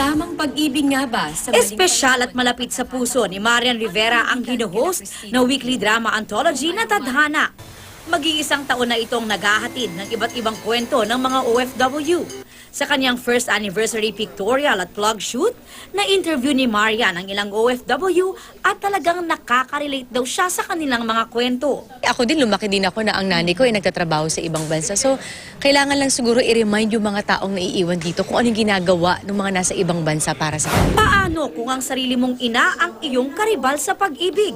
Tamang pag-ibig nga ba? Sa Espesyal at malapit sa puso ni Marian Rivera ang hino-host na weekly drama anthology na Tadhana. Mag-iisang taon na itong naghahatid ng iba't ibang kwento ng mga OFW. Sa kanyang first anniversary pictorial at vlog shoot, na-interview ni Marian ang ilang OFW at talagang nakaka-relate daw siya sa kanilang mga kwento. Ako din, lumaki din ako na ang nanay ko ay nagtatrabaho sa ibang bansa. So, kailangan lang siguro i-remind yung mga taong naiiwan dito kung anong ginagawa ng mga nasa ibang bansa para sa kanila. Paano kung ang sarili mong ina ang iyong karibal sa pag-ibig?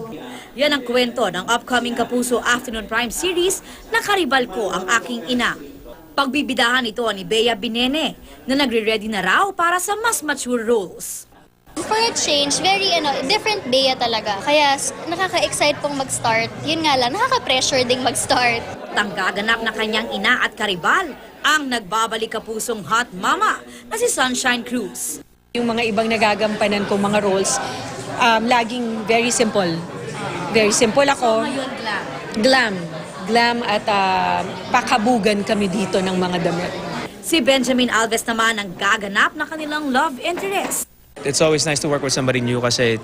Yan ang kwento ng upcoming Kapuso Afternoon Prime series na Karibal Ko Ang Aking Ina. Pagbibidahan ito ni Bea Binene na nagre-ready na raw para sa mas mature roles. For a change, very different Bea talaga. Kaya nakaka-excite pong mag-start. Yun nga lang, nakaka-pressure ding mag-start. Tanggaganap na kanyang ina at karibal ang nagbabalik kapusong hot mama na si Sunshine Cruz. Yung mga ibang nagagampanan kong mga roles, laging very simple. Very simple ako. Glam at pakabugan kami dito ng mga damit. Si Benjamin Alves naman ang gaganap na kanilang love interest. It's always nice to work with somebody new kasi,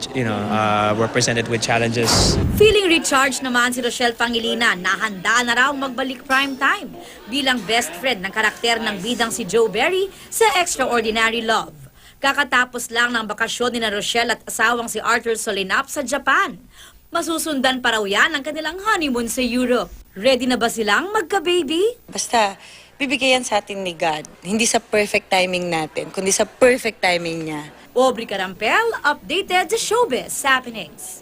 we're presented with challenges. Feeling recharged naman si Rochelle Pangilinan na handa na raw magbalik prime time bilang best friend ng karakter ng bidang si Joe Berry sa Extraordinary Love. Kakatapos lang ng bakasyon ni Rochelle at asawang si Arthur Solinap sa Japan. Masusundan pa raw yan ang kanilang honeymoon sa Europe. Ready na ba silang magka-baby? Basta, bibigyan sa atin ni God. Hindi sa perfect timing natin, kundi sa perfect timing niya. Aubrey Carampel, updated sa Showbiz Happenings.